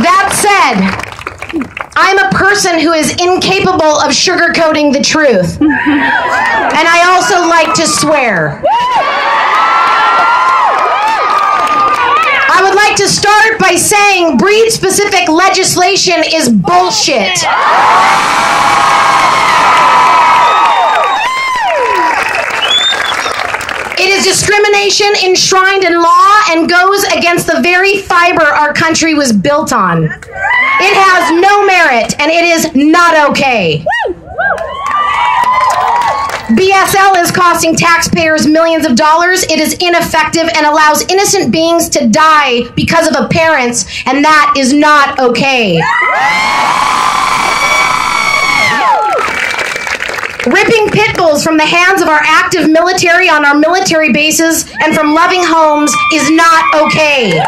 That said, I'm a person who is incapable of sugarcoating the truth. And I also like to swear. I would like to start by saying breed-specific legislation is bullshit. It is discrimination enshrined in law and goes against the very fiber our country was built on. It has no merit, and it is not okay. BSL is costing taxpayers millions of dollars. It is ineffective and allows innocent beings to die because of appearance, and that is not okay. Ripping pit bulls from the hands of our active military on our military bases and from loving homes is not okay.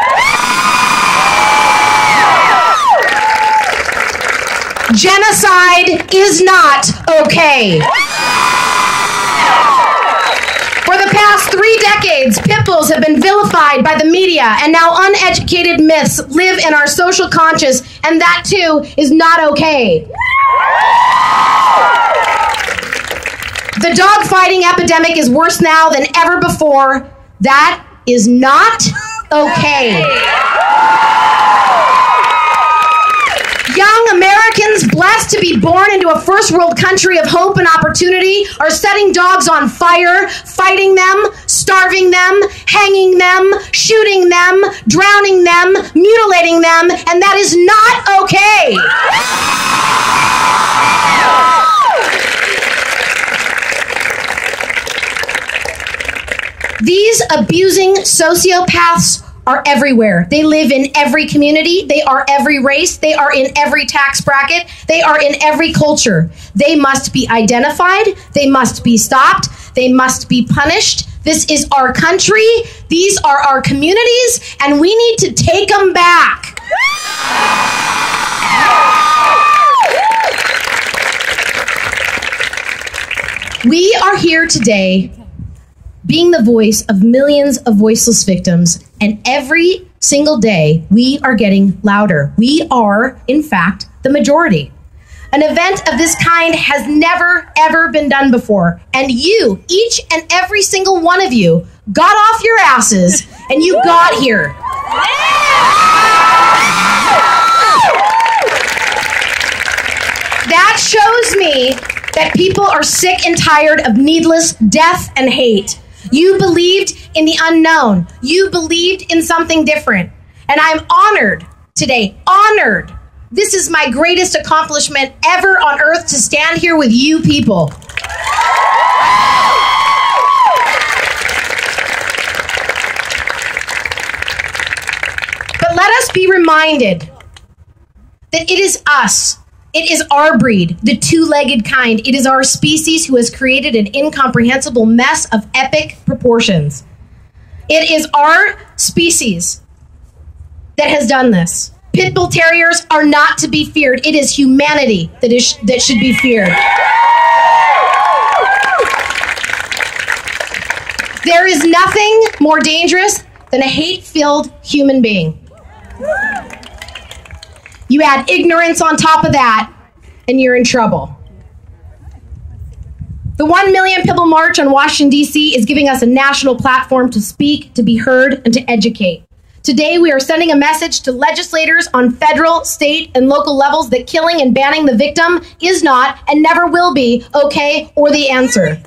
Genocide is not okay. For the past 3 decades, pit bulls have been vilified by the media, and now uneducated myths live in our social conscious, and that too is not okay. The dog fighting epidemic is worse now than ever before. That is not okay. Young Americans blessed to be born into a first world country of hope and opportunity are setting dogs on fire, fighting them, starving them, hanging them, shooting them, drowning them, mutilating them, and that is not okay. These abusing sociopaths are everywhere. They live in every community. They are every race. They are in every tax bracket. They are in every culture. They must be identified. They must be stopped. They must be punished. This is our country. These are our communities, and we need to take them back. We are here today being the voice of millions of voiceless victims, and every single day we are getting louder. We are, in fact, the majority. An event of this kind has never, ever been done before, and you, each and every single one of you, got off your asses and you got here. That shows me that people are sick and tired of needless death and hate. You believed in the unknown. You believed in something different. And I'm honored today, honored. This is my greatest accomplishment ever on earth, to stand here with you people. But let us be reminded that it is us. It is our breed, the two-legged kind. It is our species who has created an incomprehensible mess of epic proportions. It is our species that has done this. Pit bull terriers are not to be feared. It is humanity that should be feared. There is nothing more dangerous than a hate-filled human being. You add ignorance on top of that, and you're in trouble. The 1 Million Pit Bull March on Washington, D.C. is giving us a national platform to speak, to be heard, and to educate. Today, we are sending a message to legislators on federal, state, and local levels that killing and banning the victim is not and never will be okay or the answer.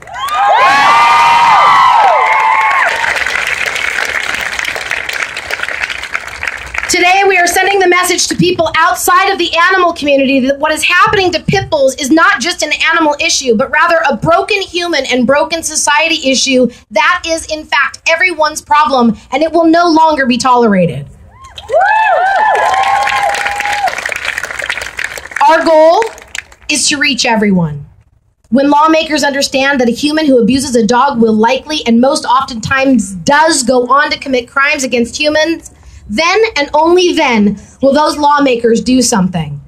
Today, we are sending the message to people outside of the animal community that what is happening to pit bulls is not just an animal issue, but rather a broken human and broken society issue that is, in fact, everyone's problem, and it will no longer be tolerated. Our goal is to reach everyone. When lawmakers understand that a human who abuses a dog will likely and most oftentimes does go on to commit crimes against humans, then and only then will those lawmakers do something.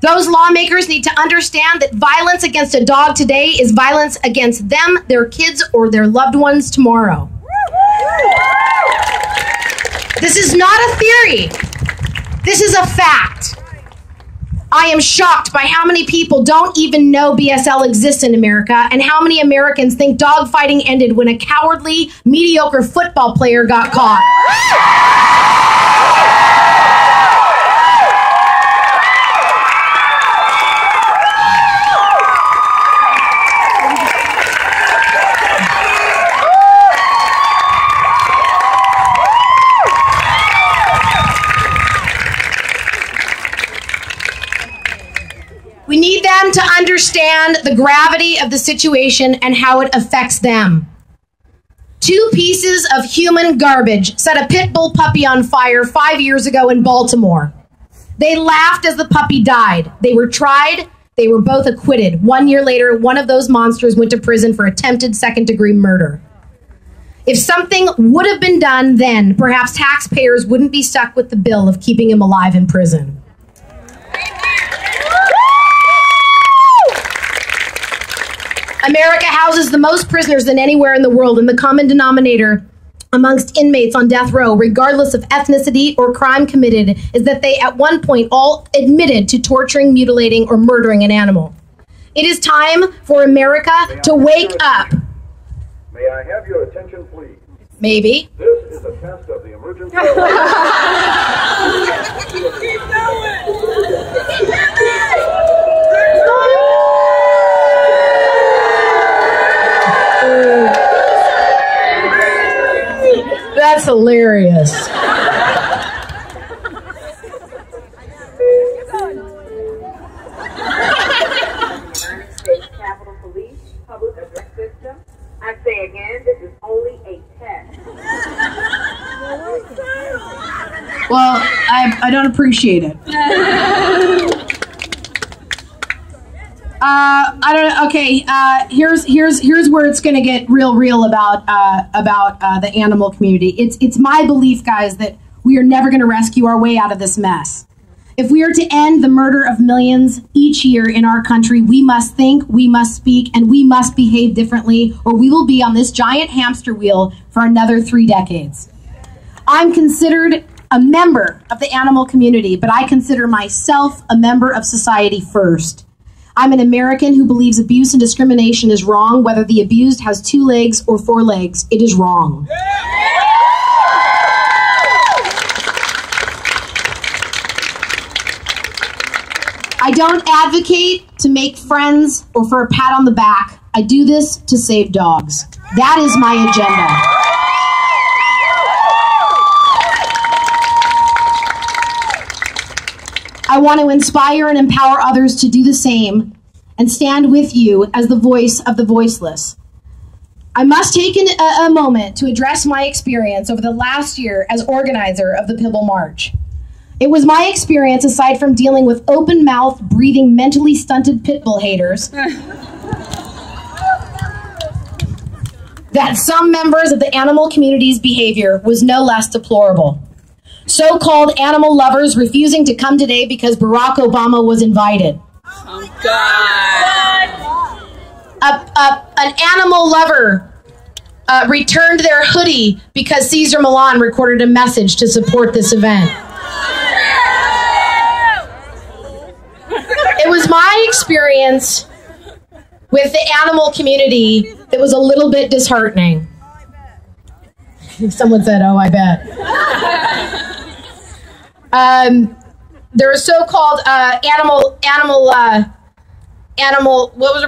Those lawmakers need to understand that violence against a dog today is violence against them, their kids, or their loved ones tomorrow. This is not a theory. This is a fact. I am shocked by how many people don't even know BSL exists in America and how many Americans think dogfighting ended when a cowardly, mediocre football player got caught. We need them to understand the gravity of the situation and how it affects them. 2 pieces of human garbage set a pit bull puppy on fire 5 years ago in Baltimore. They laughed as the puppy died. They were tried. They were both acquitted. 1 year later, one of those monsters went to prison for attempted second-degree murder. If something would have been done then, perhaps taxpayers wouldn't be stuck with the bill of keeping him alive in prison. America houses the most prisoners than anywhere in the world, and the common denominator amongst inmates on death row, regardless of ethnicity or crime committed, is that they at one point all admitted to torturing, mutilating, or murdering an animal. It is time for America to wake up. May I have your attention, please? Maybe. This is a test of the emergency. Keep That's hilarious. United States Capitol Police Public Address System. I say again, this is only a test. Well, I don't appreciate it. I don't. Okay. Here's where it's going to get real about the animal community. It's my belief, guys, that we are never going to rescue our way out of this mess. If we are to end the murder of millions each year in our country, we must think, we must speak, and we must behave differently, or we will be on this giant hamster wheel for another 3 decades. I'm considered a member of the animal community, but I consider myself a member of society first. I'm an American who believes abuse and discrimination is wrong, whether the abused has 2 legs or 4 legs. It is wrong. I don't advocate to make friends or for a pat on the back. I do this to save dogs. That is my agenda. I want to inspire and empower others to do the same and stand with you as the voice of the voiceless. I must take a moment to address my experience over the last year as organizer of the Pitbull March. It was my experience, aside from dealing with open-mouth, breathing, mentally stunted pitbull haters, that some members of the animal community's behavior was no less deplorable. So-called animal lovers refusing to come today because Barack Obama was invited. Oh, God. An animal lover returned their hoodie because Cesar Millan recorded a message to support this event. It was my experience with the animal community that was a little bit disheartening. Someone said, "Oh, I bet." There are so-called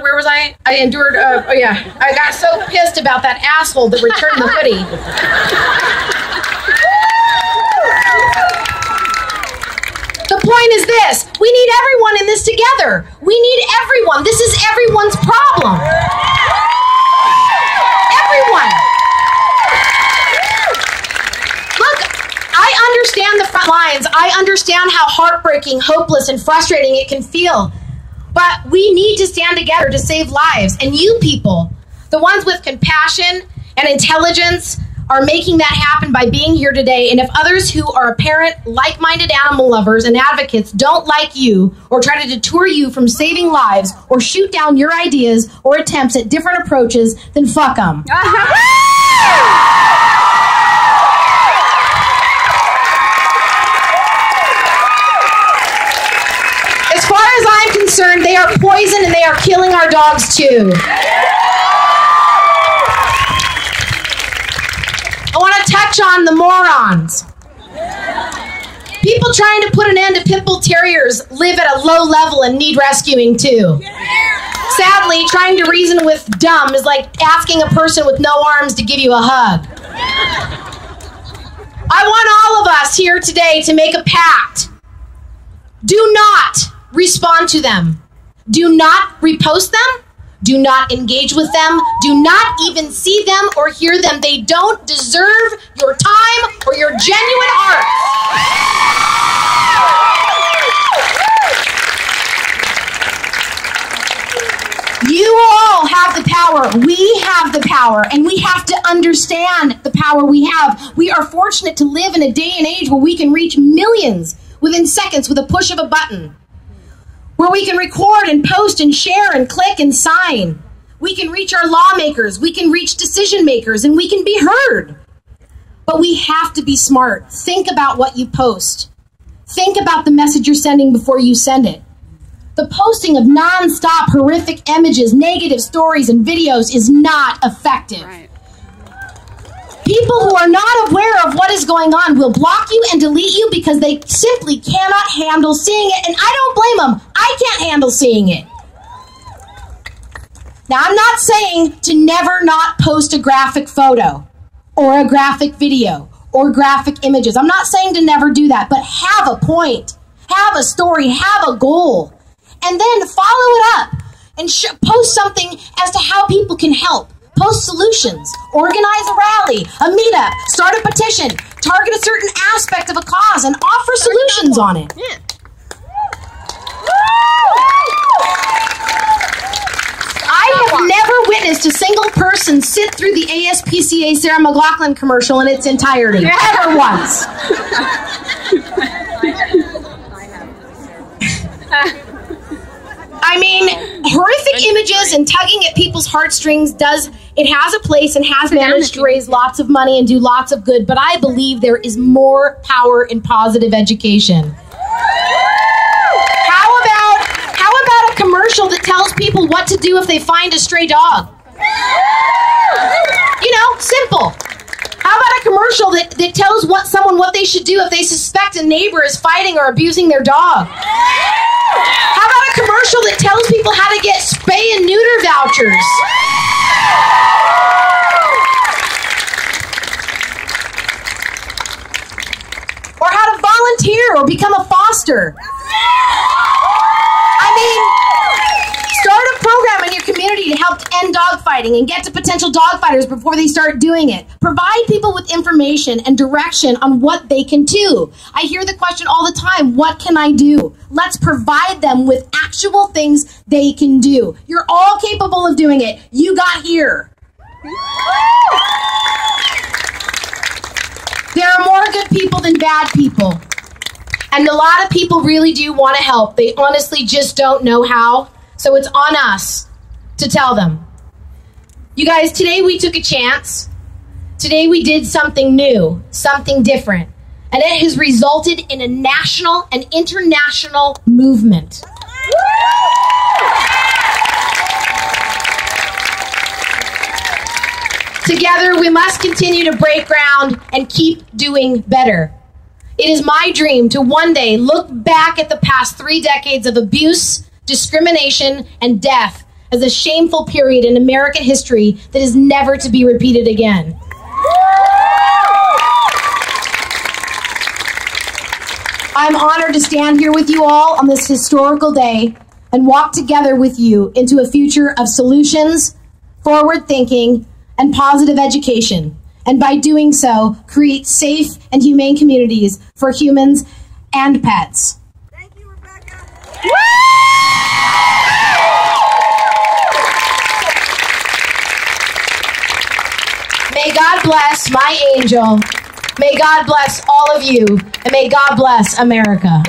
where was I? I endured, I got so pissed about that asshole that returned the hoodie. The point is this: we need everyone in this together. We need everyone. This is everyone's problem. Everyone. Look, I understand the front lines. I understand how heartbreaking, hopeless, and frustrating it can feel. But we need to stand together to save lives. And you people, the ones with compassion and intelligence, are making that happen by being here today. And if others who are apparent like-minded animal lovers and advocates don't like you or try to deter you from saving lives or shoot down your ideas or attempts at different approaches, then fuck them. They are poison and they are killing our dogs too. I want to touch on the morons. People trying to put an end to pit bull terriers live at a low level and need rescuing too. Sadly, trying to reason with dumb is like asking a person with no arms to give you a hug. I want all of us here today to make a pact. Do not respond to them. Do not repost them. Do not engage with them. Do not even see them or hear them. They don't deserve your time or your genuine heart. You all have the power. We have the power, and we have to understand the power we have. We are fortunate to live in a day and age where we can reach millions within seconds with a push of a button. Where we can record and post and share and click and sign. We can reach our lawmakers, we can reach decision makers, and we can be heard. But we have to be smart. Think about what you post. Think about the message you're sending before you send it. The posting of non-stop horrific images, negative stories, and videos is not effective. Right. People who are not aware of what is going on will block you and delete you because they simply cannot handle seeing it. And I don't blame them. I can't handle seeing it. Now, I'm not saying to never not post a graphic photo or a graphic video or graphic images. I'm not saying to never do that, but have a point, have a story, have a goal, and then follow it up and post something as to how people can help. Post solutions, organize a rally, a meetup, start a petition, target a certain aspect of a cause, and offer solutions on it. Yeah. I have never witnessed a single person sit through the ASPCA Sarah McLachlan commercial in its entirety. Ever once. I mean, horrific images and tugging at people's heartstrings it has a place and has managed to raise lots of money and do lots of good, but I believe there is more power in positive education. How about a commercial that tells people what to do if they find a stray dog? You know, simple. How about a commercial that tells someone what they should do if they suspect a neighbor is fighting or abusing their dog? How about a commercial that tells people how to get spay and neuter vouchers? Or how to volunteer or become a foster? I mean, start a program in your community to help end dogfighting and get to potential dogfighters before they start doing it. Provide people with information and direction on what they can do. I hear the question all the time, what can I do? Let's provide them with actual things they can do. You're all capable of doing it. You got here. There are more good people than bad people. And a lot of people really do want to help. They honestly just don't know how. So it's on us to tell them. You guys, today we took a chance. Today we did something new, something different. And it has resulted in a national and international movement. Together, we must continue to break ground and keep doing better. It is my dream to one day look back at the past 3 decades of abuse, discrimination, and death as a shameful period in American history that is never to be repeated again. I'm honored to stand here with you all on this historical day and walk together with you into a future of solutions, forward thinking, and positive education. And by doing so, create safe and humane communities for humans and pets. Thank you, Rebecca. May God bless my angel. May God bless all of you. And may God bless America.